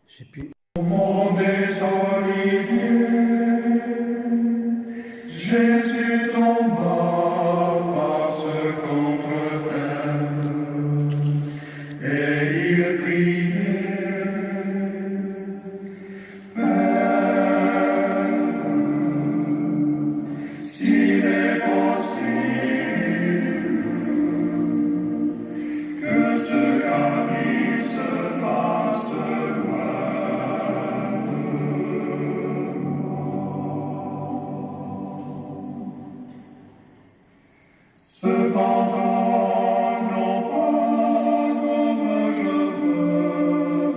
J'ai pu... Au mont des Oliviers, Jésus tomba face contre terre, et il priait, Père, s'il est possible, que ce calice passe loin. Cependant, non pas comme je veux,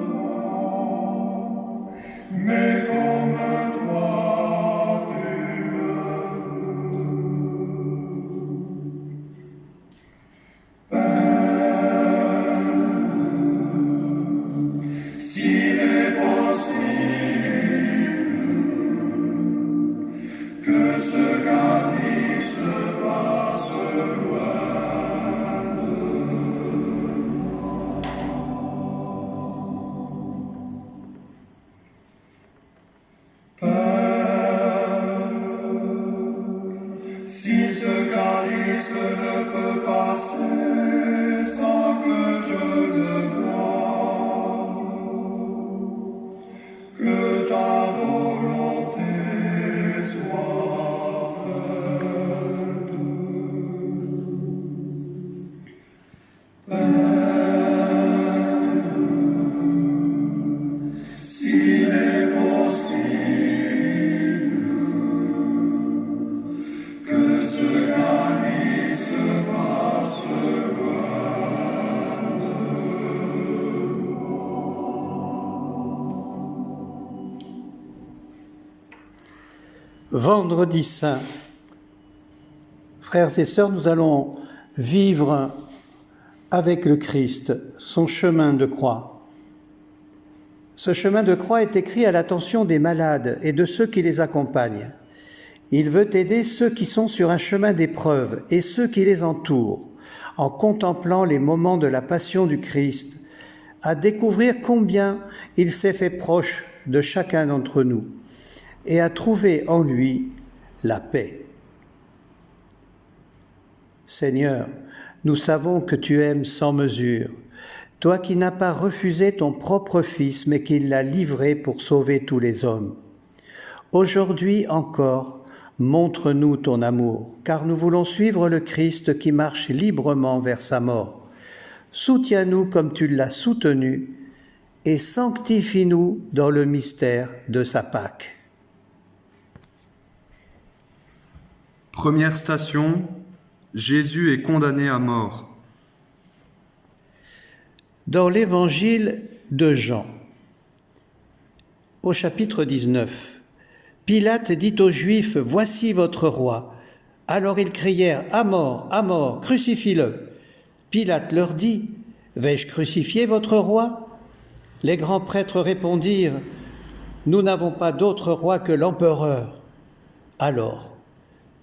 mais comme toi tu le veux. Père, s'il est possible, que ce calice passe loin. Si ce calice ne peut passer sans que je le boive, que ta volonté soit faite. Père, s'il est possible, que ce calice passe loin de moi. Vendredi Saint. Frères et sœurs, nous allons vivre avec le Christ son chemin de croix. Ce chemin de croix est écrit à l'attention des malades et de ceux qui les accompagnent. Il veut aider ceux qui sont sur un chemin d'épreuve et ceux qui les entourent, en contemplant les moments de la passion du Christ, à découvrir combien il s'est fait proche de chacun d'entre nous et à trouver en lui la paix. Seigneur, nous savons que tu aimes sans mesure, toi qui n'as pas refusé ton propre Fils, mais qui l'as livré pour sauver tous les hommes. Aujourd'hui encore, montre-nous ton amour, car nous voulons suivre le Christ qui marche librement vers sa mort. Soutiens-nous comme tu l'as soutenu et sanctifie-nous dans le mystère de sa Pâque. Première station, Jésus est condamné à mort. Dans l'évangile de Jean, au chapitre 19, Pilate dit aux Juifs « Voici votre roi ». Alors ils crièrent « À mort, crucifie-le ». Pilate leur dit « Vais-je crucifier votre roi ?» Les grands prêtres répondirent « Nous n'avons pas d'autre roi que l'empereur ». Alors,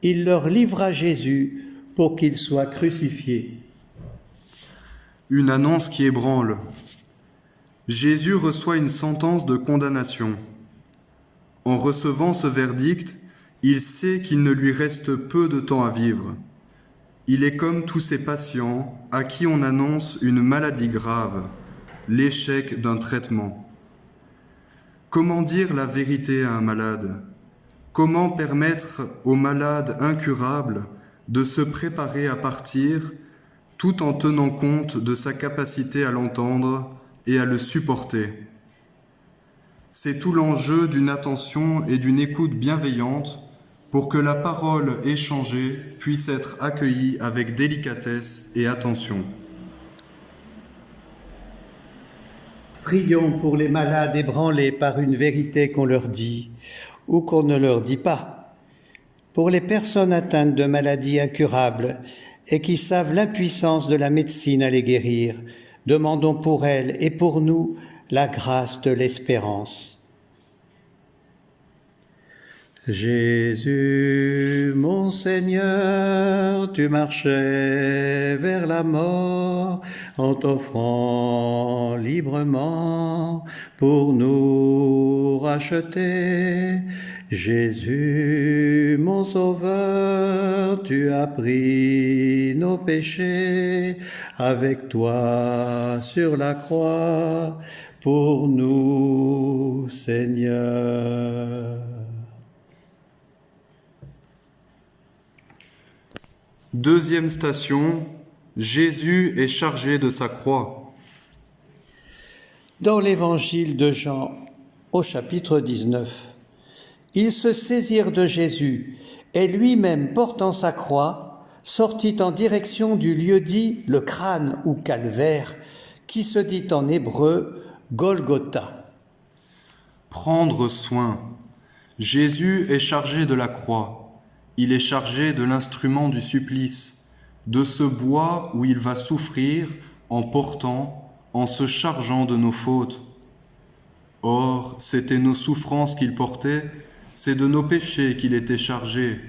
il leur livra Jésus pour qu'il soit crucifié. Une annonce qui ébranle. Jésus reçoit une sentence de condamnation. En recevant ce verdict, il sait qu'il ne lui reste peu de temps à vivre. Il est comme tous ces patients à qui on annonce une maladie grave, l'échec d'un traitement. Comment dire la vérité à un malade ? Comment permettre au malade incurable de se préparer à partir tout en tenant compte de sa capacité à l'entendre et à le supporter. C'est tout l'enjeu d'une attention et d'une écoute bienveillante pour que la parole échangée puisse être accueillie avec délicatesse et attention. Prions pour les malades ébranlés par une vérité qu'on leur dit ou qu'on ne leur dit pas, pour les personnes atteintes de maladies incurables et qui savent l'impuissance de la médecine à les guérir. Demandons pour elles et pour nous la grâce de l'espérance. Jésus, mon Seigneur, tu marchais vers la mort en t'offrant librement pour nous racheter. Jésus, mon Sauveur, tu as pris nos péchés avec toi sur la croix pour nous, Seigneur. Deuxième station, Jésus est chargé de sa croix. Dans l'évangile de Jean, au chapitre 19, ils se saisirent de Jésus et lui-même, portant sa croix, sortit en direction du lieu dit le crâne ou calvaire, qui se dit en hébreu Golgotha. Prendre soin. Jésus est chargé de la croix. Il est chargé de l'instrument du supplice, de ce bois où il va souffrir en portant, en se chargeant de nos fautes. Or, c'était nos souffrances qu'il portait, c'est de nos péchés qu'il était chargé.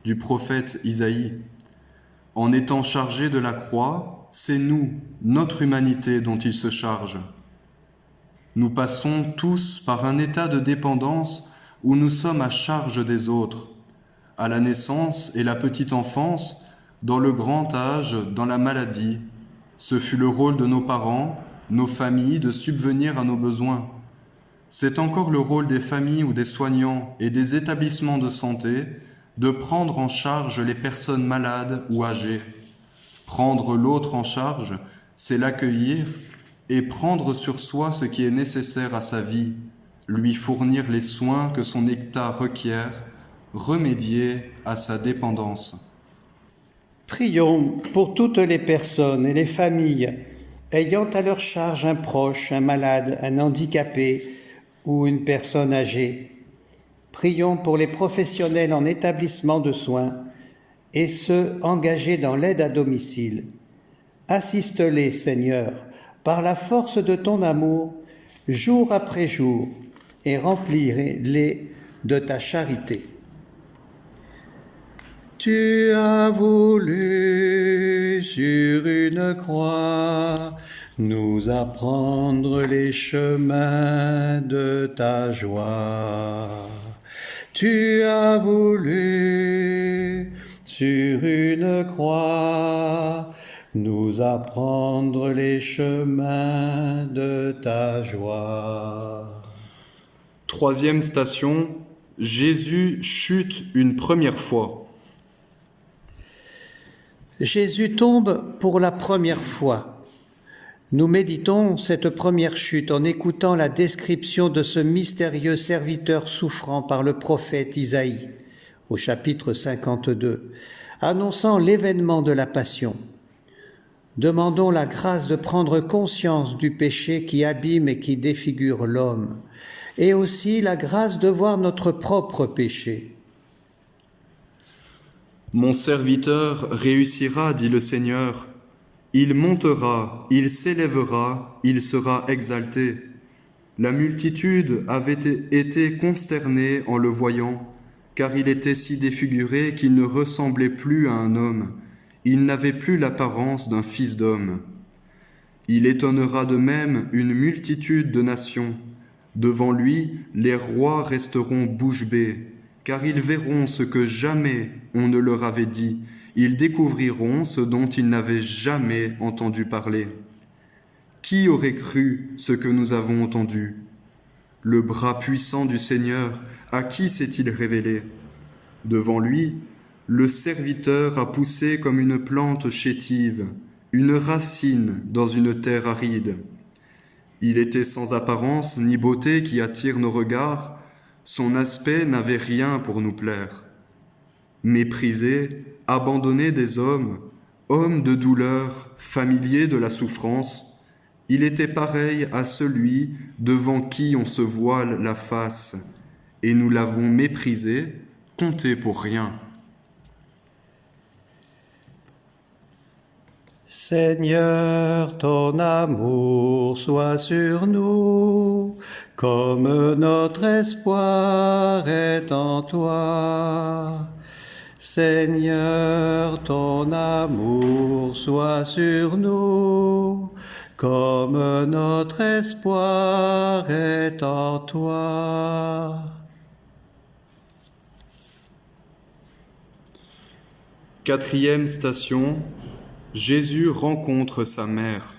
Du prophète Isaïe. En étant chargé de la croix, c'est nous, notre humanité dont il se charge. Nous passons tous par un état de dépendance où nous sommes à charge des autres. À la naissance et la petite enfance, dans le grand âge, dans la maladie. Ce fut le rôle de nos parents, nos familles, de subvenir à nos besoins. C'est encore le rôle des familles ou des soignants et des établissements de santé de prendre en charge les personnes malades ou âgées. Prendre l'autre en charge, c'est l'accueillir et prendre sur soi ce qui est nécessaire à sa vie, lui fournir les soins que son état requiert, remédier à sa dépendance. Prions pour toutes les personnes et les familles ayant à leur charge un proche, un malade, un handicapé ou une personne âgée. Prions pour les professionnels en établissement de soins et ceux engagés dans l'aide à domicile. Assiste-les, Seigneur, par la force de ton amour, jour après jour, et remplis-les de ta charité. Tu as voulu sur une croix nous apprendre les chemins de ta joie. Tu as voulu sur une croix nous apprendre les chemins de ta joie. Troisième station, Jésus chute une première fois. Jésus tombe pour la première fois. Nous méditons cette première chute en écoutant la description de ce mystérieux serviteur souffrant par le prophète Isaïe, au chapitre 52, annonçant l'événement de la Passion. Demandons la grâce de prendre conscience du péché qui abîme et qui défigure l'homme, et aussi la grâce de voir notre propre péché. Mon serviteur réussira, dit le Seigneur. Il montera, il s'élèvera, il sera exalté. La multitude avait été consternée en le voyant, car il était si défiguré qu'il ne ressemblait plus à un homme. Il n'avait plus l'apparence d'un fils d'homme. Il étonnera de même une multitude de nations. Devant lui, les rois resteront bouche bée, car ils verront ce que jamais on ne leur avait dit. Ils découvriront ce dont ils n'avaient jamais entendu parler. Qui aurait cru ce que nous avons entendu? Le bras puissant du Seigneur, à qui s'est-il révélé? Devant lui, le serviteur a poussé comme une plante chétive, une racine dans une terre aride. Il était sans apparence ni beauté qui attire nos regards, son aspect n'avait rien pour nous plaire. Méprisé, abandonné des hommes, homme de douleur, familier de la souffrance, il était pareil à celui devant qui on se voile la face, et nous l'avons méprisé, compté pour rien. Seigneur, ton amour soit sur nous, comme notre espoir est en toi. Seigneur, ton amour soit sur nous, comme notre espoir est en toi. Quatrième station, Jésus rencontre sa mère.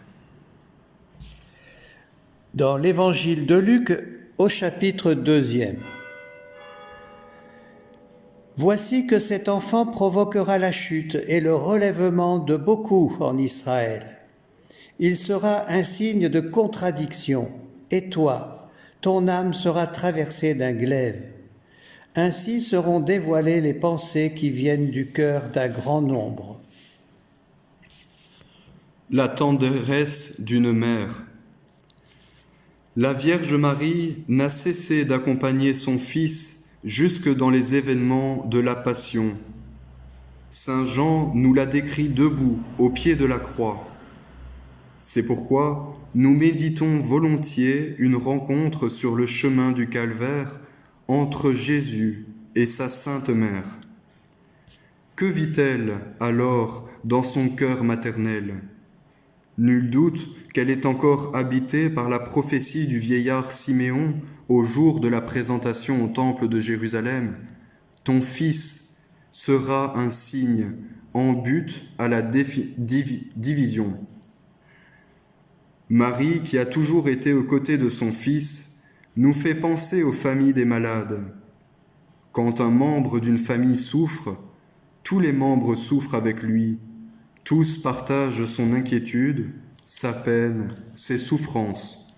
Dans l'évangile de Luc, au chapitre 2. Voici que cet enfant provoquera la chute et le relèvement de beaucoup en Israël. Il sera un signe de contradiction, et toi, ton âme sera traversée d'un glaive. Ainsi seront dévoilées les pensées qui viennent du cœur d'un grand nombre. La tendresse d'une mère. La Vierge Marie n'a cessé d'accompagner son Fils jusque dans les événements de la Passion. Saint Jean nous l'a décrit debout au pied de la croix. C'est pourquoi nous méditons volontiers une rencontre sur le chemin du calvaire entre Jésus et sa Sainte Mère. Que vit-elle alors dans son cœur maternel ? Nul doute qu'elle est encore habitée par la prophétie du vieillard Siméon au jour de la présentation au temple de Jérusalem. Ton fils sera un signe en but à la division. Marie, qui a toujours été aux côtés de son fils, nous fait penser aux familles des malades. Quand un membre d'une famille souffre, tous les membres souffrent avec lui. Tous partagent son inquiétude, sa peine, ses souffrances.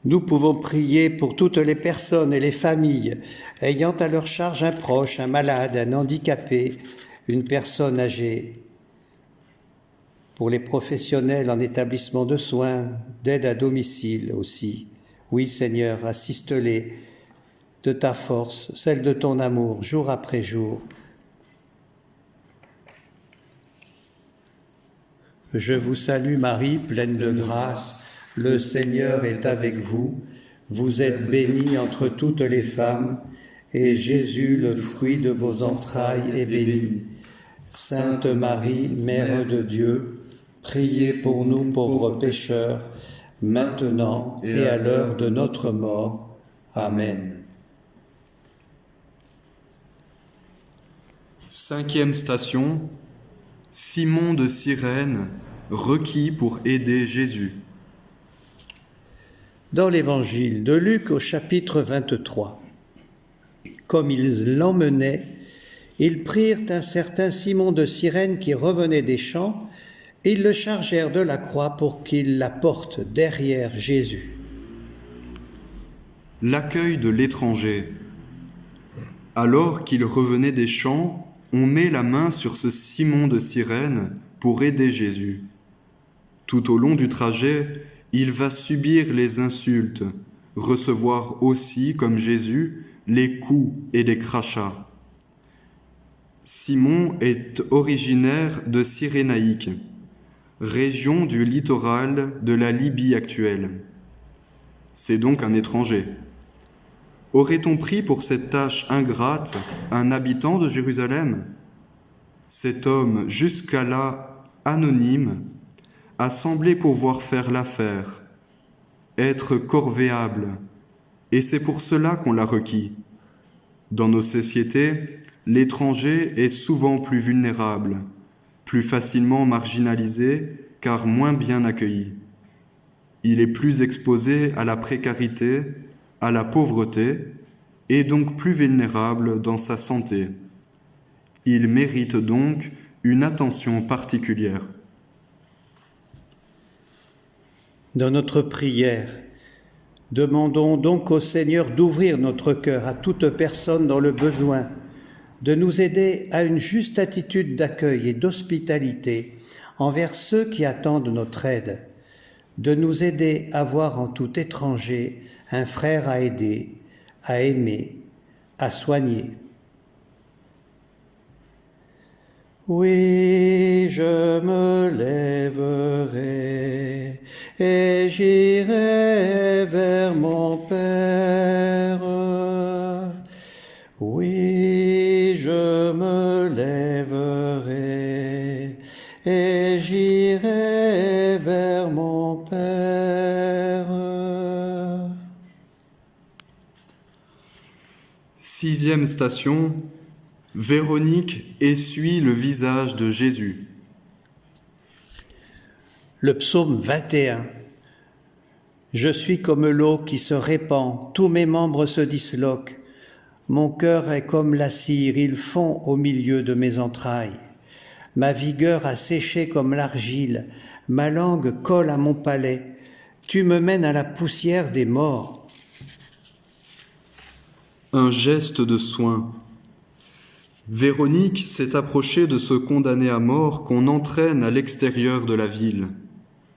Nous pouvons prier pour toutes les personnes et les familles ayant à leur charge un proche, un malade, un handicapé, une personne âgée. Pour les professionnels en établissement de soins, d'aide à domicile aussi. Oui, Seigneur, assiste-les de ta force, celle de ton amour, jour après jour. Je vous salue Marie, pleine de grâce, le Seigneur est avec vous. Vous êtes bénie entre toutes les femmes, et Jésus, le fruit de vos entrailles, est béni. Sainte Marie, Mère de Dieu, priez pour nous pauvres pécheurs, maintenant et à l'heure de notre mort. Amen. Cinquième station, Simon de Cyrène, requis pour aider Jésus. Dans l'évangile de Luc au chapitre 23, comme ils l'emmenaient, ils prirent un certain Simon de Cyrène qui revenait des champs, et ils le chargèrent de la croix pour qu'il la porte derrière Jésus. L'accueil de l'étranger. Alors qu'il revenait des champs, on met la main sur ce Simon de Cyrène pour aider Jésus. Tout au long du trajet, il va subir les insultes, recevoir aussi, comme Jésus, les coups et les crachats. Simon est originaire de Cyrénaïque, région du littoral de la Libye actuelle. C'est donc un étranger. Aurait-on pris pour cette tâche ingrate un habitant de Jérusalem ? Cet homme, jusqu'à là anonyme, a semblé pouvoir faire l'affaire, être corvéable, et c'est pour cela qu'on l'a requis. Dans nos sociétés, l'étranger est souvent plus vulnérable, plus facilement marginalisé, car moins bien accueilli. Il est plus exposé à la précarité, à la pauvreté, et donc plus vulnérable dans sa santé. Il mérite donc une attention particulière. Dans notre prière, demandons donc au Seigneur d'ouvrir notre cœur à toute personne dans le besoin, de nous aider à une juste attitude d'accueil et d'hospitalité envers ceux qui attendent notre aide, de nous aider à voir en tout étranger un frère à aider, à aimer, à soigner. Oui, je me lèverai et j'irai vers mon Père. Oui, je me lèverai et j'irai vers mon Père. 6e station, Véronique essuie le visage de Jésus. Le psaume 21. Je suis comme l'eau qui se répand, tous mes membres se disloquent. Mon cœur est comme la cire, il fond au milieu de mes entrailles. Ma vigueur a séché comme l'argile, ma langue colle à mon palais. Tu me mènes à la poussière des morts. Un geste de soin. Véronique s'est approchée de ce condamné à mort qu'on entraîne à l'extérieur de la ville.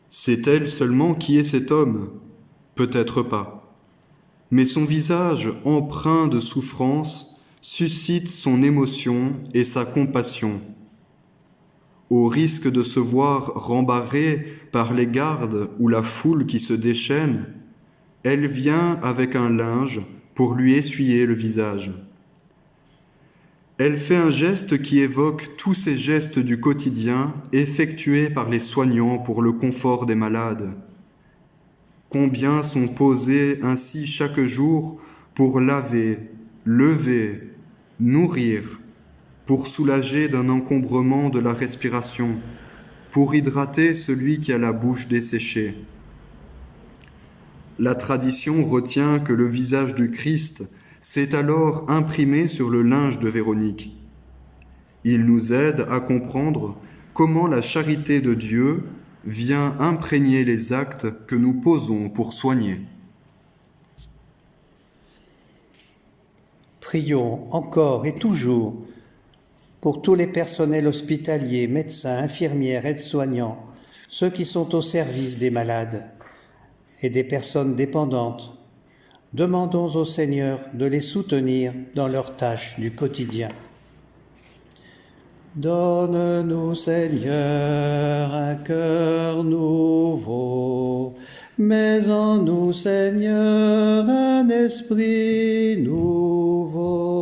C'est elle seulement qui est cet homme? Peut-être pas. Mais son visage empreint de souffrance suscite son émotion et sa compassion. Au risque de se voir rembarrée par les gardes ou la foule qui se déchaîne, elle vient avec un linge pour lui essuyer le visage. Elle fait un geste qui évoque tous ces gestes du quotidien effectués par les soignants pour le confort des malades. Combien sont posés ainsi chaque jour pour laver, lever, nourrir, pour soulager d'un encombrement de la respiration, pour hydrater celui qui a la bouche desséchée. La tradition retient que le visage du Christ s'est alors imprimé sur le linge de Véronique. Il nous aide à comprendre comment la charité de Dieu vient imprégner les actes que nous posons pour soigner. Prions encore et toujours pour tous les personnels hospitaliers, médecins, infirmières, aides-soignants, ceux qui sont au service des malades et des personnes dépendantes. Demandons au Seigneur de les soutenir dans leurs tâches du quotidien. Donne-nous, Seigneur, un cœur nouveau, mets en nous, Seigneur, un esprit nouveau.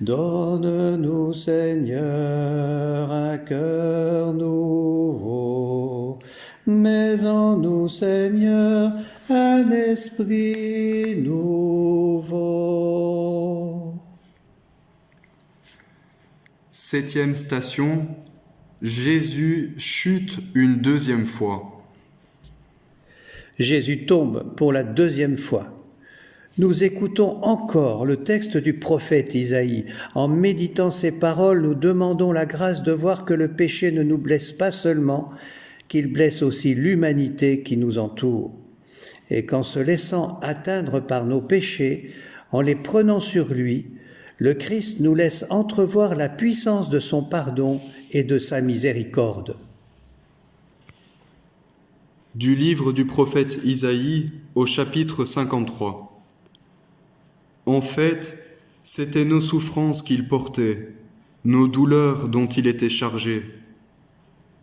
Donne-nous, Seigneur, un cœur nouveau, mets en nous, Seigneur, un esprit nouveau. 7e station, Jésus chute une deuxième fois. Jésus tombe pour la deuxième fois. Nous écoutons encore le texte du prophète Isaïe. En méditant ces paroles, nous demandons la grâce de voir que le péché ne nous blesse pas seulement, qu'il blesse aussi l'humanité qui nous entoure. Et qu'en se laissant atteindre par nos péchés, en les prenant sur lui, le Christ nous laisse entrevoir la puissance de son pardon et de sa miséricorde. Du livre du prophète Isaïe au chapitre 53. En fait, c'étaient nos souffrances qu'il portait, nos douleurs dont il était chargé.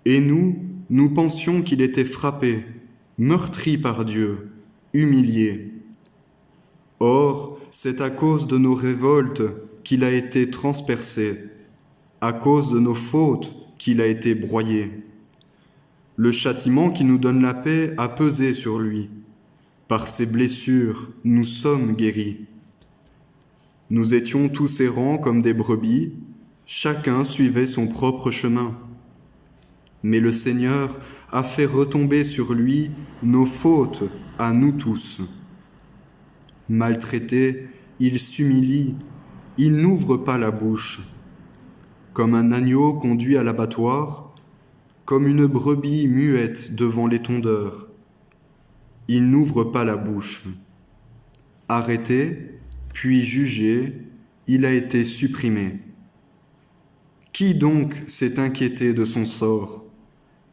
Et nous pensions qu'il était frappé, meurtri par Dieu, humilié. Or, c'est à cause de nos révoltes qu'il a été transpercé, à cause de nos fautes qu'il a été broyé. Le châtiment qui nous donne la paix a pesé sur lui. Par ses blessures, nous sommes guéris. Nous étions tous errants comme des brebis, chacun suivait son propre chemin. Mais le Seigneur a fait retomber sur lui nos fautes à nous tous. Maltraité, il s'humilie, il n'ouvre pas la bouche. Comme un agneau conduit à l'abattoir, comme une brebis muette devant les tondeurs. Il n'ouvre pas la bouche. Arrêté, puis jugé, il a été supprimé. Qui donc s'est inquiété de son sort?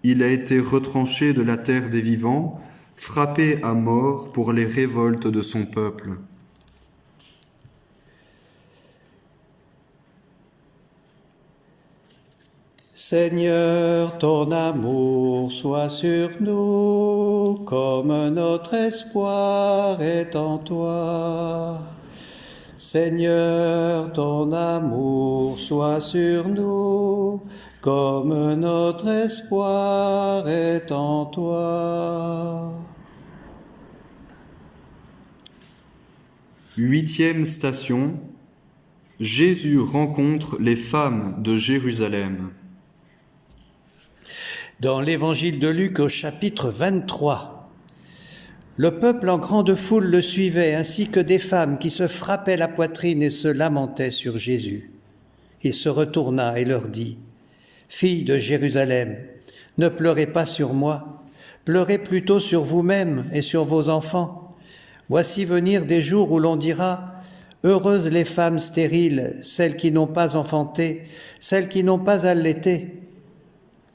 Il a été retranché de la terre des vivants, frappé à mort pour les révoltes de son peuple. Seigneur, ton amour soit sur nous, comme notre espoir est en toi. Seigneur, ton amour soit sur nous, comme notre espoir est en toi. 8e station. Jésus rencontre les femmes de Jérusalem. Dans l'évangile de Luc au chapitre 23, le peuple en grande foule le suivait, ainsi que des femmes qui se frappaient la poitrine et se lamentaient sur Jésus. Il se retourna et leur dit : « Filles de Jérusalem, ne pleurez pas sur moi, pleurez plutôt sur vous-mêmes et sur vos enfants. Voici venir des jours où l'on dira : heureuses les femmes stériles, celles qui n'ont pas enfanté, celles qui n'ont pas allaité.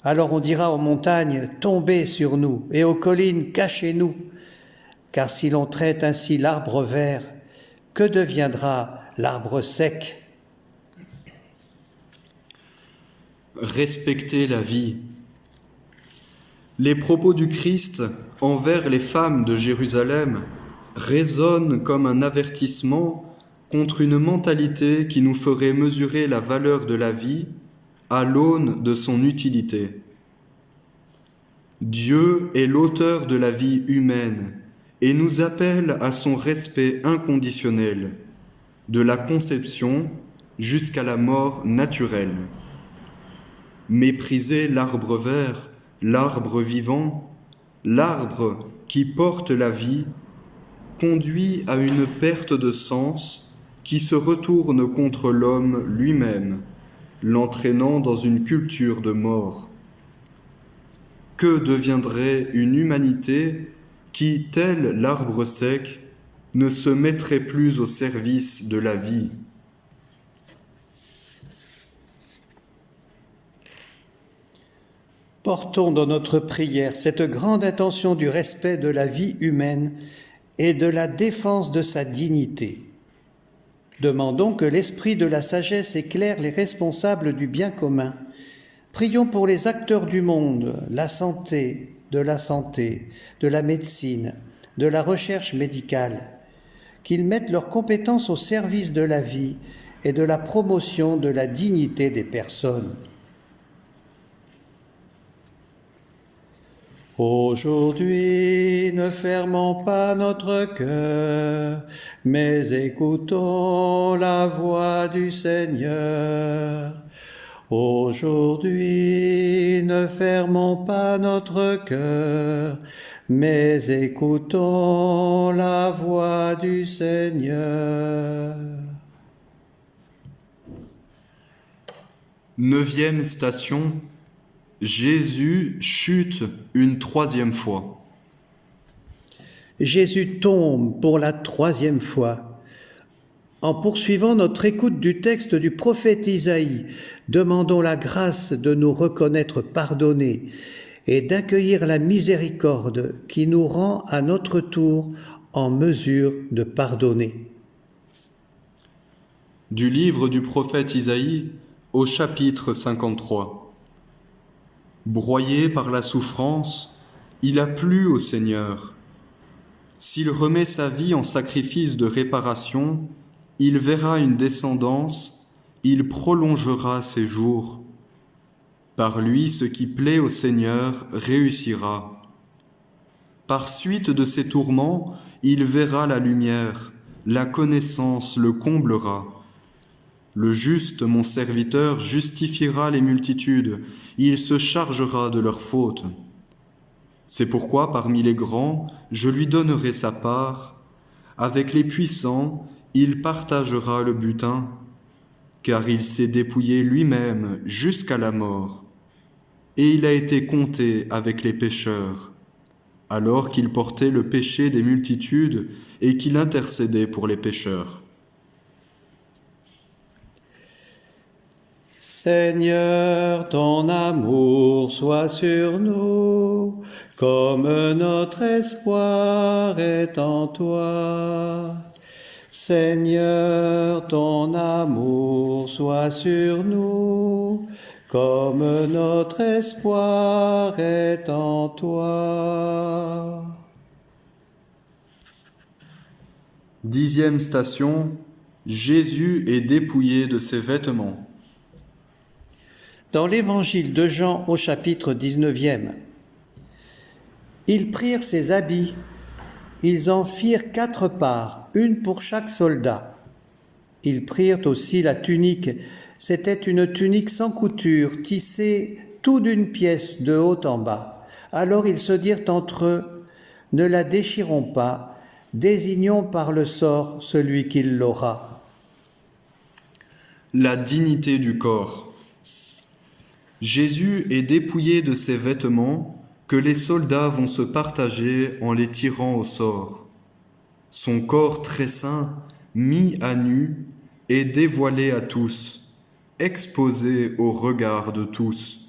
Alors on dira aux montagnes : tombez sur nous, et aux collines : cachez-nous. Car si l'on traite ainsi l'arbre vert, que deviendra l'arbre sec ? Respecter la vie. Les propos du Christ envers les femmes de Jérusalem résonnent comme un avertissement contre une mentalité qui nous ferait mesurer la valeur de la vie à l'aune de son utilité. Dieu est l'auteur de la vie humaine et nous appelle à son respect inconditionnel, de la conception jusqu'à la mort naturelle. Mépriser l'arbre vert, l'arbre vivant, l'arbre qui porte la vie, conduit à une perte de sens qui se retourne contre l'homme lui-même, l'entraînant dans une culture de mort. Que deviendrait une humanité qui, tel l'arbre sec, ne se mettrait plus au service de la vie ? Portons dans notre prière cette grande intention du respect de la vie humaine et de la défense de sa dignité. Demandons que l'esprit de la sagesse éclaire les responsables du bien commun. Prions pour les acteurs du monde, de la santé, de la médecine, de la recherche médicale, qu'ils mettent leurs compétences au service de la vie et de la promotion de la dignité des personnes. Aujourd'hui, ne fermons pas notre cœur, mais écoutons la voix du Seigneur. Aujourd'hui, ne fermons pas notre cœur, mais écoutons la voix du Seigneur. 9e station. Jésus chute une 3e fois. Jésus tombe pour la 3e fois. En poursuivant notre écoute du texte du prophète Isaïe, demandons la grâce de nous reconnaître pardonnés et d'accueillir la miséricorde qui nous rend à notre tour en mesure de pardonner. Du livre du prophète Isaïe au chapitre 53. Broyé par la souffrance, il a plu au Seigneur. S'il remet sa vie en sacrifice de réparation, il verra une descendance, il prolongera ses jours. Par lui, ce qui plaît au Seigneur réussira. Par suite de ses tourments, il verra la lumière, la connaissance le comblera. Le juste, mon serviteur, justifiera les multitudes, il se chargera de leurs fautes. C'est pourquoi parmi les grands, je lui donnerai sa part. Avec les puissants, il partagera le butin, car il s'est dépouillé lui-même jusqu'à la mort. Et il a été compté avec les pécheurs, alors qu'il portait le péché des multitudes et qu'il intercédait pour les pécheurs. Seigneur, ton amour soit sur nous, comme notre espoir est en toi. Seigneur, ton amour soit sur nous, comme notre espoir est en toi. 10e station, Jésus est dépouillé de ses vêtements. Dans l'évangile de Jean au chapitre 19e, ils prirent ses habits, ils en firent 4 parts, une pour chaque soldat. Ils prirent aussi la tunique, c'était une tunique sans couture, tissée tout d'une pièce de haut en bas. Alors ils se dirent entre eux, ne la déchirons pas, désignons par le sort celui qui l'aura. La dignité du corps. Jésus est dépouillé de ses vêtements que les soldats vont se partager en les tirant au sort. Son corps très saint, mis à nu, est dévoilé à tous, exposé au regard de tous.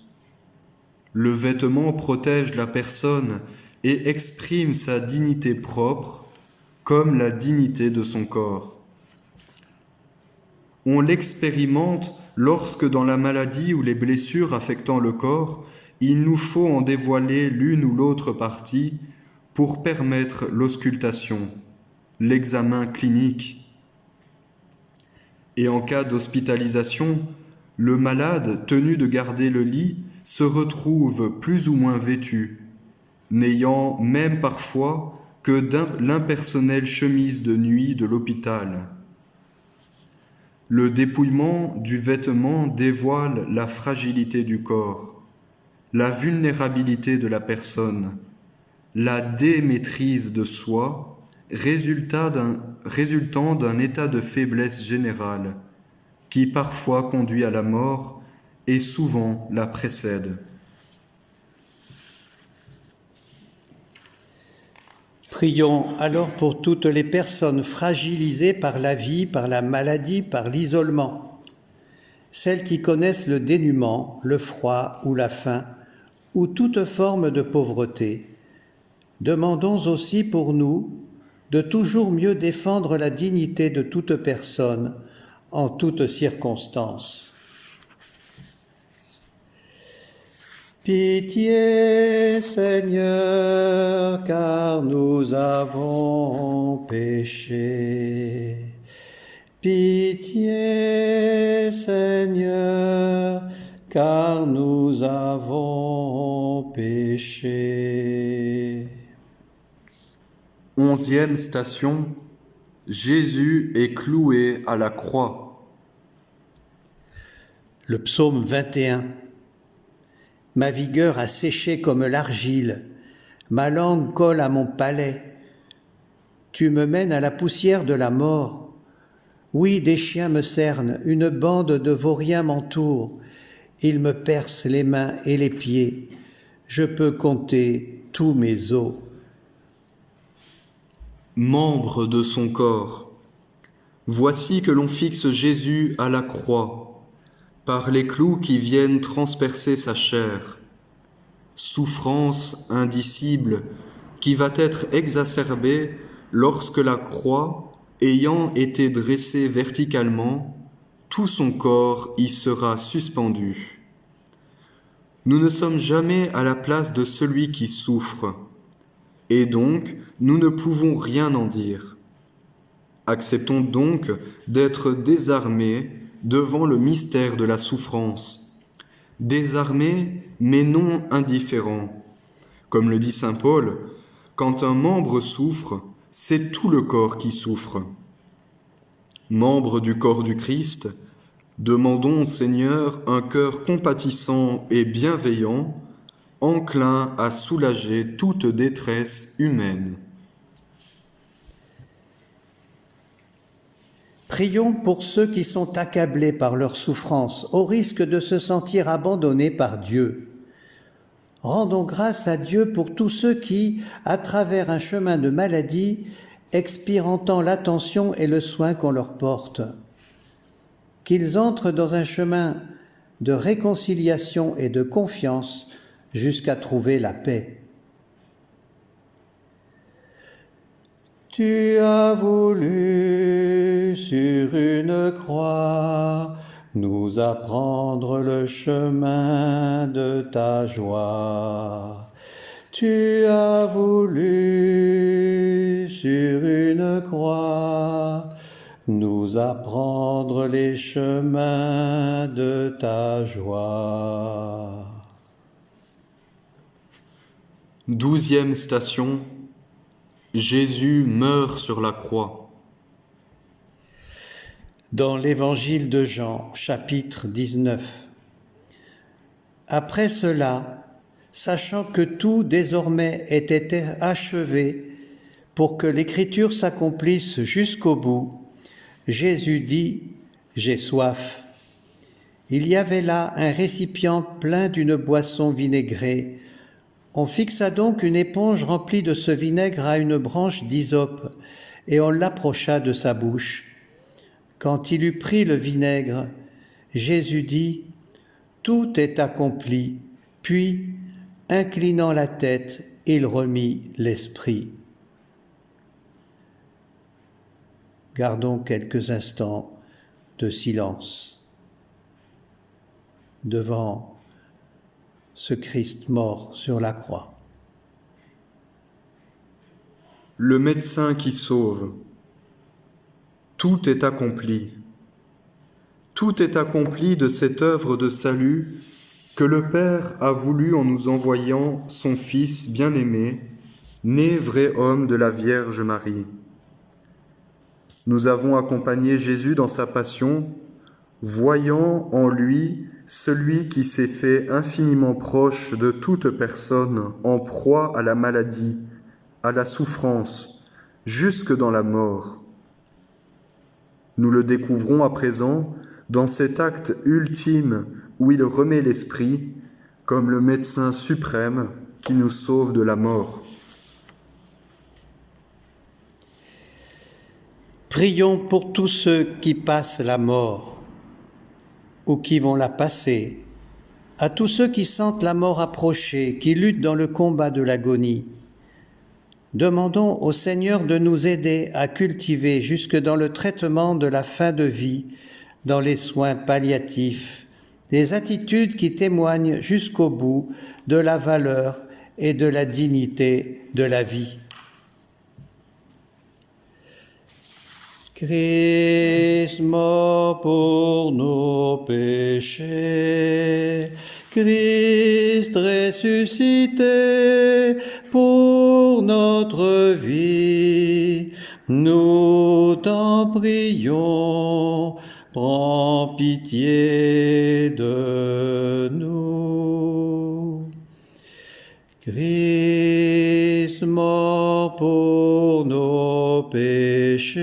Le vêtement protège la personne et exprime sa dignité propre comme la dignité de son corps. On l'expérimente lorsque dans la maladie ou les blessures affectant le corps, il nous faut en dévoiler l'une ou l'autre partie pour permettre l'auscultation, l'examen clinique. Et en cas d'hospitalisation, le malade tenu de garder le lit se retrouve plus ou moins vêtu, n'ayant même parfois que l'impersonnelle chemise de nuit de l'hôpital. Le dépouillement du vêtement dévoile la fragilité du corps, la vulnérabilité de la personne, la démaîtrise de soi, résultant d'un état de faiblesse générale qui parfois conduit à la mort et souvent la précède. Prions alors pour toutes les personnes fragilisées par la vie, par la maladie, par l'isolement, celles qui connaissent le dénuement, le froid ou la faim, ou toute forme de pauvreté. Demandons aussi pour nous de toujours mieux défendre la dignité de toute personne en toutes circonstances. Pitié, Seigneur, car nous avons péché. Pitié, Seigneur, car nous avons péché. 11e station, Jésus est cloué à la croix. Le psaume 21. Ma vigueur a séché comme l'argile, ma langue colle à mon palais. Tu me mènes à la poussière de la mort. Oui, des chiens me cernent, une bande de vauriens m'entoure. Ils me percent les mains et les pieds. Je peux compter tous mes os. Membre de son corps. Voici que l'on fixe Jésus à la croix, par les clous qui viennent transpercer sa chair. Souffrance indicible qui va être exacerbée lorsque la croix, ayant été dressée verticalement, tout son corps y sera suspendu. Nous ne sommes jamais à la place de celui qui souffre, et donc nous ne pouvons rien en dire. Acceptons donc d'être désarmés devant le mystère de la souffrance, désarmés mais non indifférents. Comme le dit saint Paul, quand un membre souffre, c'est tout le corps qui souffre. Membres du corps du Christ, demandons au Seigneur un cœur compatissant et bienveillant, enclin à soulager toute détresse humaine. Prions pour ceux qui sont accablés par leur souffrance, au risque de se sentir abandonnés par Dieu. Rendons grâce à Dieu pour tous ceux qui, à travers un chemin de maladie, expirent en tant l'attention et le soin qu'on leur porte. Qu'ils entrent dans un chemin de réconciliation et de confiance jusqu'à trouver la paix. Tu as voulu sur une croix nous apprendre le chemin de ta joie. Tu as voulu sur une croix nous apprendre les chemins de ta joie. 12e station. Jésus meurt sur la croix. Dans l'évangile de Jean, chapitre 19. Après cela, sachant que tout désormais était achevé pour que l'écriture s'accomplisse jusqu'au bout, Jésus dit « J'ai soif ». Il y avait là un récipient plein d'une boisson vinaigrée. On fixa donc une éponge remplie de ce vinaigre à une branche d'hysope, et on l'approcha de sa bouche. Quand il eut pris le vinaigre, Jésus dit « Tout est accompli », puis, inclinant la tête, il remit l'esprit. Gardons quelques instants de silence devant ce Christ mort sur la croix. Le médecin qui sauve. Tout est accompli. Tout est accompli de cette œuvre de salut que le Père a voulu en nous envoyant son Fils bien-aimé, né vrai homme de la Vierge Marie. Nous avons accompagné Jésus dans sa passion, voyant en lui celui qui s'est fait infiniment proche de toute personne en proie à la maladie, à la souffrance, jusque dans la mort. Nous le découvrons à présent dans cet acte ultime où il remet l'esprit comme le médecin suprême qui nous sauve de la mort. Prions pour tous ceux qui passent la mort ou qui vont la passer, à tous ceux qui sentent la mort approcher, qui luttent dans le combat de l'agonie. Demandons au Seigneur de nous aider à cultiver jusque dans le traitement de la fin de vie, dans les soins palliatifs, des attitudes qui témoignent jusqu'au bout de la valeur et de la dignité de la vie. Christ mort pour nos péchés, Christ ressuscité pour notre vie, nous t'en prions, prends pitié de nous. Christ mort pour nos péchés,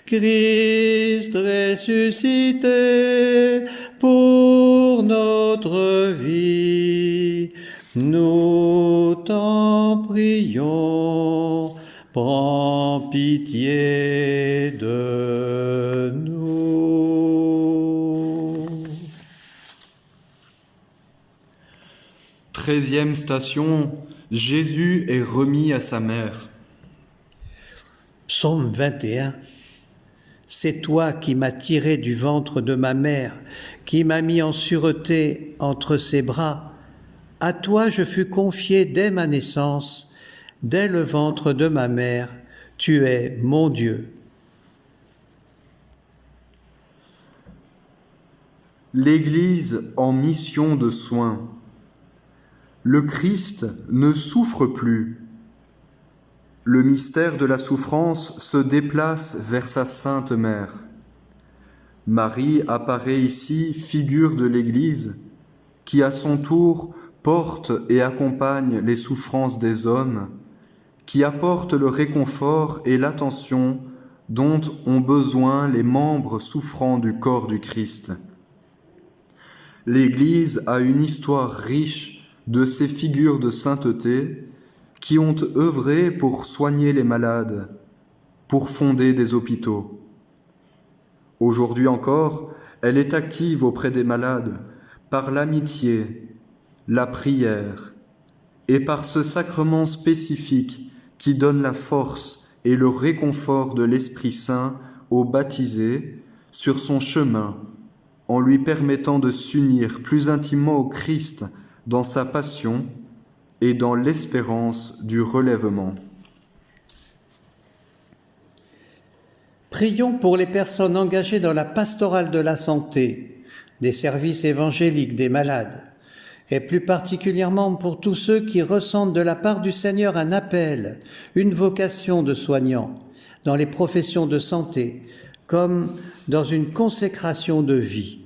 Christ ressuscité pour notre vie, nous t'en prions, prends pitié de nous. 13e station, Jésus est remis à sa mère. Psaume 21. C'est toi qui m'as tiré du ventre de ma mère, qui m'as mis en sûreté entre ses bras. À toi je fus confié dès ma naissance, dès le ventre de ma mère, tu es mon Dieu. L'Église en mission de soins. Le Christ ne souffre plus. Le mystère de la souffrance se déplace vers sa Sainte Mère. Marie apparaît ici figure de l'Église, qui à son tour porte et accompagne les souffrances des hommes, qui apporte le réconfort et l'attention dont ont besoin les membres souffrants du corps du Christ. L'Église a une histoire riche de ces figures de sainteté qui ont œuvré pour soigner les malades, pour fonder des hôpitaux. Aujourd'hui encore, elle est active auprès des malades par l'amitié, la prière et par ce sacrement spécifique qui donne la force et le réconfort de l'Esprit Saint aux baptisés, sur son chemin, en lui permettant de s'unir plus intimement au Christ dans sa passion et dans l'espérance du relèvement. Prions pour les personnes engagées dans la pastorale de la santé, des services évangéliques des malades, et plus particulièrement pour tous ceux qui ressentent de la part du Seigneur un appel, une vocation de soignant dans les professions de santé, comme dans une consécration de vie.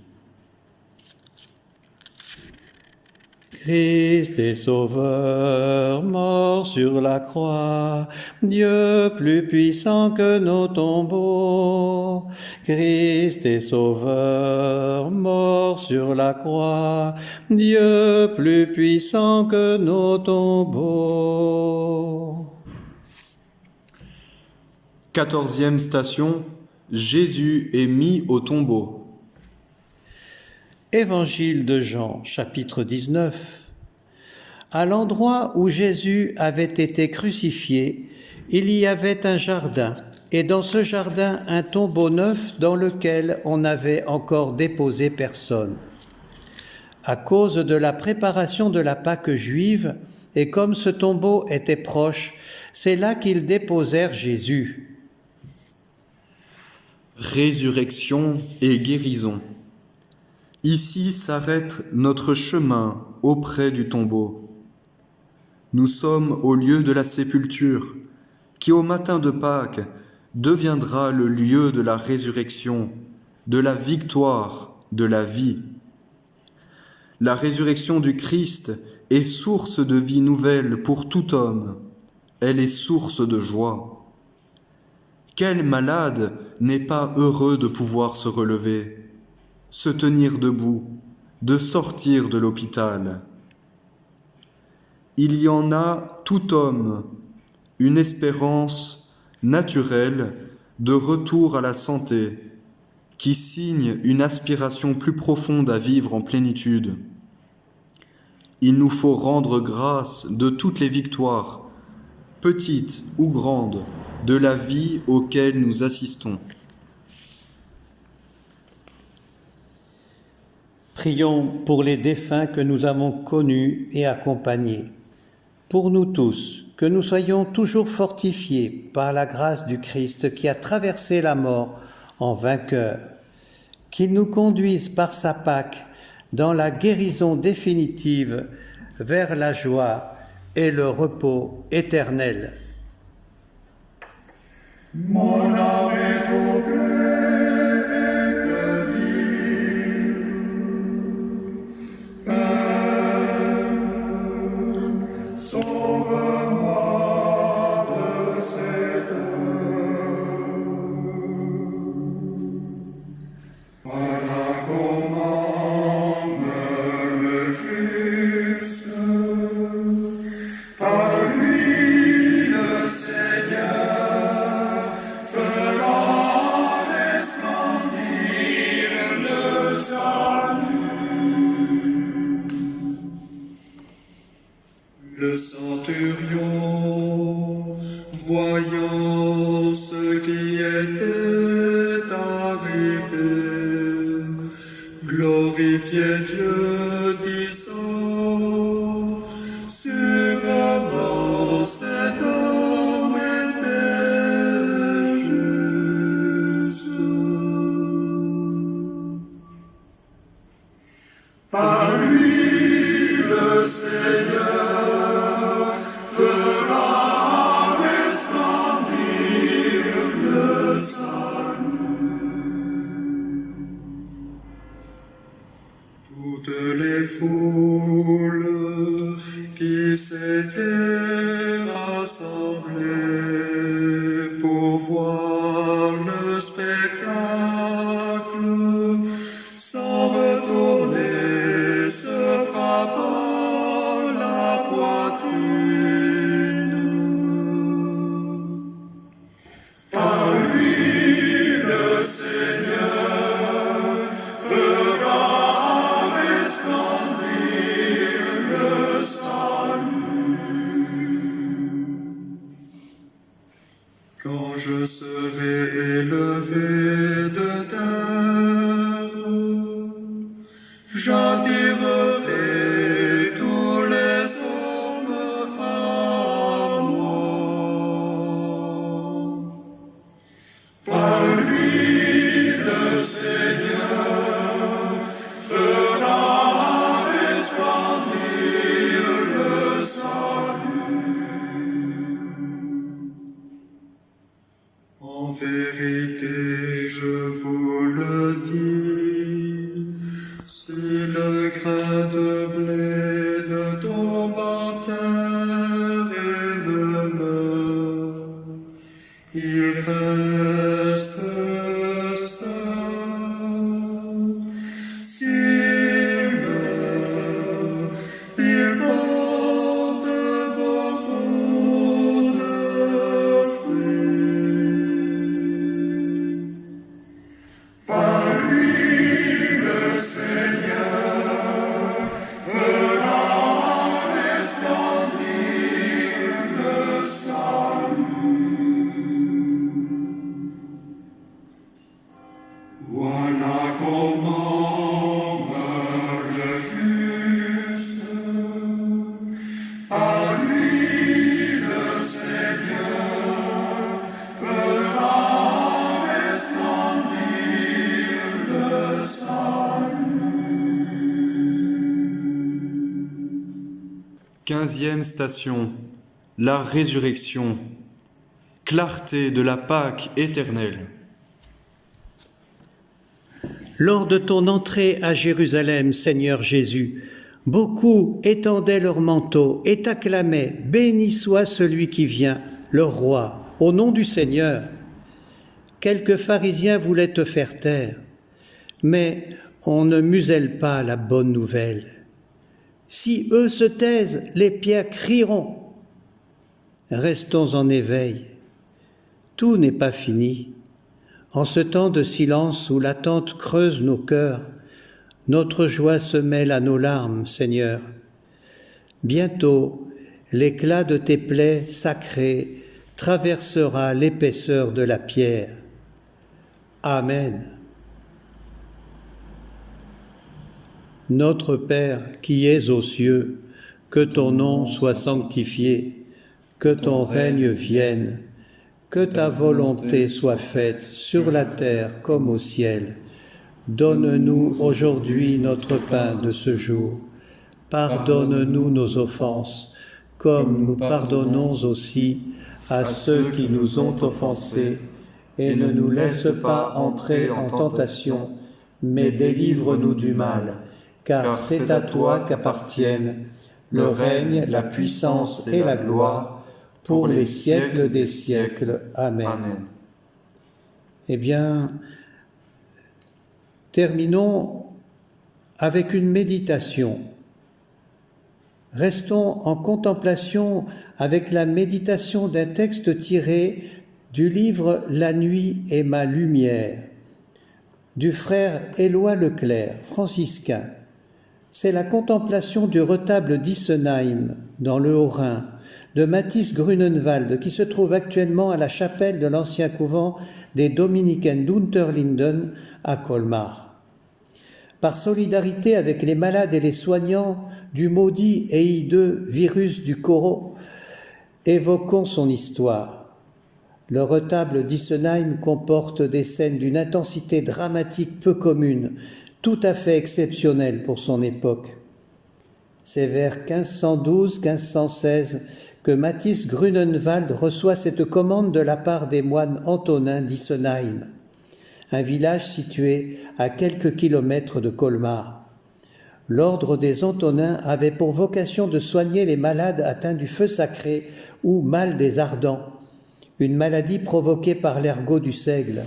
Christ est sauveur, mort sur la croix, Dieu plus puissant que nos tombeaux. Christ est sauveur, mort sur la croix, Dieu plus puissant que nos tombeaux. 14e station, Jésus est mis au tombeau. Évangile de Jean, chapitre 19. À l'endroit où Jésus avait été crucifié, il y avait un jardin, et dans ce jardin un tombeau neuf dans lequel on n'avait encore déposé personne. À cause de la préparation de la Pâque juive, et comme ce tombeau était proche, c'est là qu'ils déposèrent Jésus. Résurrection et guérison. Ici s'arrête notre chemin auprès du tombeau. Nous sommes au lieu de la sépulture, qui au matin de Pâques deviendra le lieu de la résurrection, de la victoire, de la vie. La résurrection du Christ est source de vie nouvelle pour tout homme. Elle est source de joie. Quel malade n'est pas heureux de pouvoir se relever, se tenir debout, de sortir de l'hôpital? Il y en a, tout homme, une espérance naturelle de retour à la santé, qui signe une aspiration plus profonde à vivre en plénitude. Il nous faut rendre grâce de toutes les victoires, petites ou grandes, de la vie auquel nous assistons. Prions pour les défunts que nous avons connus et accompagnés. Pour nous tous, que nous soyons toujours fortifiés par la grâce du Christ qui a traversé la mort en vainqueur, qu'il nous conduise par sa Pâque dans la guérison définitive vers la joie et le repos éternel. Mon âme est troublée et que dire? Père, sauve-moi de cette heure. Voilà comment meurt le juste. Par lui le Seigneur fera resplendir le salut. Le centurion, voyant ce qui était arrivé, glorifiait Dieu, disant: sûrement cet homme était juste. Par lui, le Seigneur fera resplendir le salut. Toutes les foules qui s'étaient rassemblées pour voir le spectacle, sans retourner, se frappant la poitrine. Par lui, le Seigneur fera resplendir le salut. Quand je serai élevé de terre, 15e station, la résurrection, clarté de la Pâque éternelle. Lors de ton entrée à Jérusalem, Seigneur Jésus, beaucoup étendaient leurs manteaux et t'acclamaient « Béni soit celui qui vient, le roi, au nom du Seigneur ». Quelques pharisiens voulaient te faire taire, mais on ne muselle pas la bonne nouvelle. Si eux se taisent, les pierres crieront. Restons en éveil. Tout n'est pas fini. En ce temps de silence où l'attente creuse nos cœurs, notre joie se mêle à nos larmes, Seigneur. Bientôt, l'éclat de tes plaies sacrées traversera l'épaisseur de la pierre. Amen. Notre Père qui es aux cieux, que ton nom soit sanctifié, que ton règne vienne, que ta volonté soit faite sur la terre comme au ciel. Donne-nous aujourd'hui notre pain de ce jour. Pardonne-nous nos offenses, comme nous pardonnons aussi à ceux qui nous ont offensés, et ne nous laisse pas entrer en tentation, mais délivre-nous du mal, car c'est à toi qu'appartiennent le règne, la puissance et la gloire, pour les siècles des siècles. Amen. Amen. Eh bien, terminons avec une méditation. Restons en contemplation avec la méditation d'un texte tiré du livre « La nuit est ma lumière » du frère Éloi Leclerc, franciscain. C'est la contemplation du retable d'Isenheim, dans le Haut-Rhin, de Mathis Grunenwald, qui se trouve actuellement à la chapelle de l'ancien couvent des Dominicaines d'Unterlinden à Colmar. Par solidarité avec les malades et les soignants du maudit et hideux virus du Coro, évoquons son histoire. Le retable d'Isenheim comporte des scènes d'une intensité dramatique peu commune, tout à fait exceptionnelle pour son époque. C'est vers 1512-1516 que Mathis Grunenwald reçoit cette commande de la part des moines antonins d'Isenheim, un village situé à quelques kilomètres de Colmar. L'ordre des Antonins avait pour vocation de soigner les malades atteints du feu sacré ou mal des ardents, une maladie provoquée par l'ergot du seigle.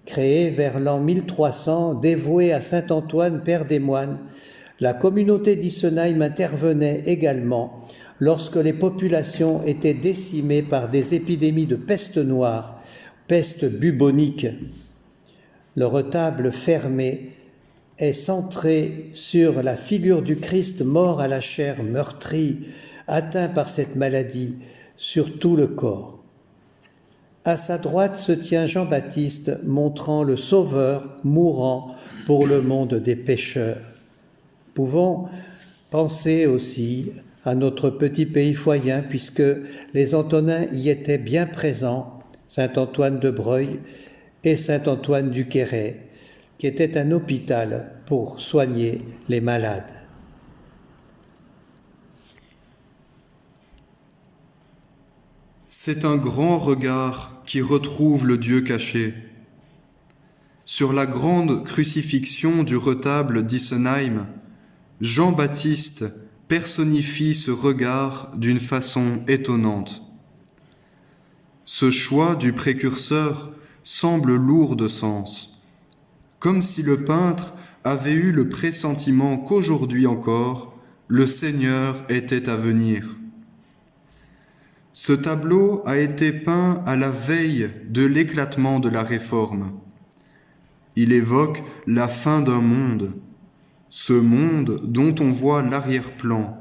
Créée vers l'an 1300, dévouée à saint Antoine, père des moines, la communauté d'Isenheim intervenait également lorsque les populations étaient décimées par des épidémies de peste noire, peste bubonique. Le retable fermé est centré sur la figure du Christ mort à la chair meurtrie, atteint par cette maladie, sur tout le corps. À sa droite se tient Jean-Baptiste, montrant le Sauveur mourant pour le monde des pécheurs. Pouvons penser aussi à notre petit pays foyen, puisque les Antonins y étaient bien présents, saint Antoine de Breuil et saint Antoine du Quéret, qui était un hôpital pour soigner les malades. C'est un grand regard qui retrouve le Dieu caché. Sur la grande crucifixion du retable d'Isenheim, Jean-Baptiste personnifie ce regard d'une façon étonnante. Ce choix du précurseur semble lourd de sens, comme si le peintre avait eu le pressentiment qu'aujourd'hui encore, le Seigneur était à venir. Ce tableau a été peint à la veille de l'éclatement de la Réforme. Il évoque la fin d'un monde, ce monde dont on voit l'arrière-plan,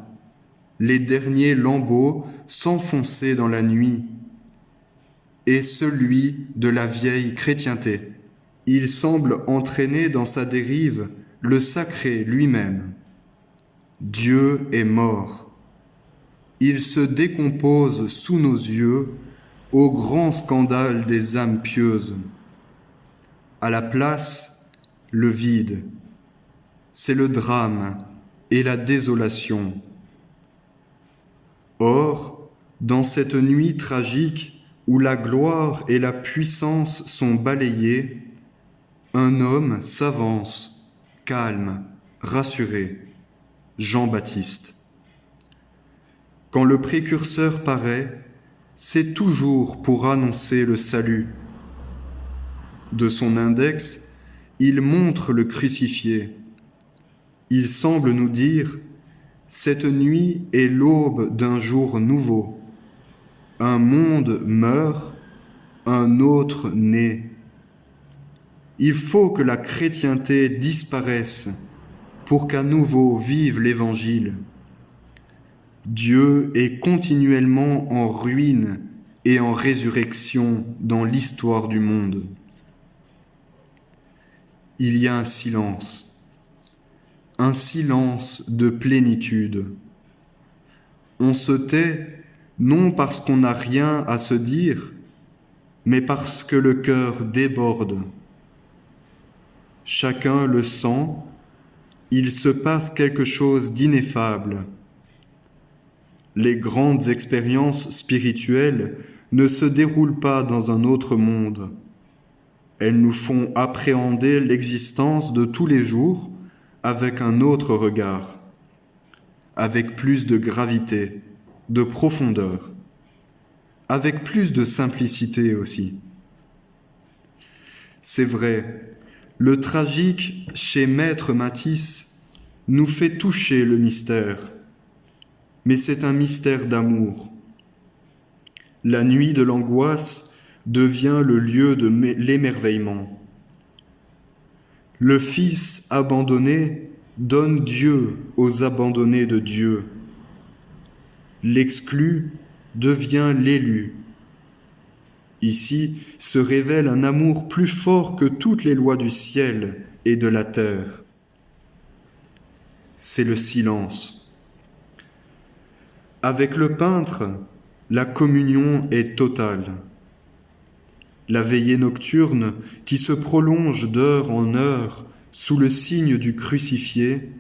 les derniers lambeaux s'enfoncer dans la nuit, et celui de la vieille chrétienté. Il semble entraîner dans sa dérive le sacré lui-même. Dieu est mort. Il se décompose sous nos yeux au grand scandale des âmes pieuses. À la place, le vide. C'est le drame et la désolation. Or, dans cette nuit tragique où la gloire et la puissance sont balayées, un homme s'avance, calme, rassuré, Jean-Baptiste. Quand le précurseur paraît, c'est toujours pour annoncer le salut. De son index, il montre le crucifié. Il semble nous dire « Cette nuit est l'aube d'un jour nouveau. Un monde meurt, un autre naît. Il faut que la chrétienté disparaisse pour qu'à nouveau vive l'Évangile. Dieu est continuellement en ruine et en résurrection dans l'histoire du monde. Il y a un silence de plénitude. On se tait non parce qu'on n'a rien à se dire, mais parce que le cœur déborde. Chacun le sent, il se passe quelque chose d'ineffable. Les grandes expériences spirituelles ne se déroulent pas dans un autre monde. Elles nous font appréhender l'existence de tous les jours avec un autre regard, avec plus de gravité, de profondeur, avec plus de simplicité aussi. C'est vrai, le tragique chez Maître Matisse nous fait toucher le mystère, mais c'est un mystère d'amour. La nuit de l'angoisse devient le lieu de l'émerveillement. Le Fils abandonné donne Dieu aux abandonnés de Dieu. L'exclu devient l'élu. Ici se révèle un amour plus fort que toutes les lois du ciel et de la terre. C'est le silence. Avec le peintre, la communion est totale. La veillée nocturne, qui se prolonge d'heure en heure sous le signe du crucifié,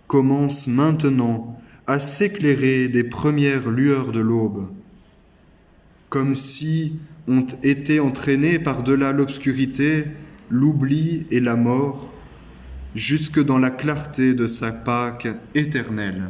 commence maintenant à s'éclairer des premières lueurs de l'aube, comme si ont été entraînés par-delà l'obscurité, l'oubli et la mort, jusque dans la clarté de sa Pâque éternelle.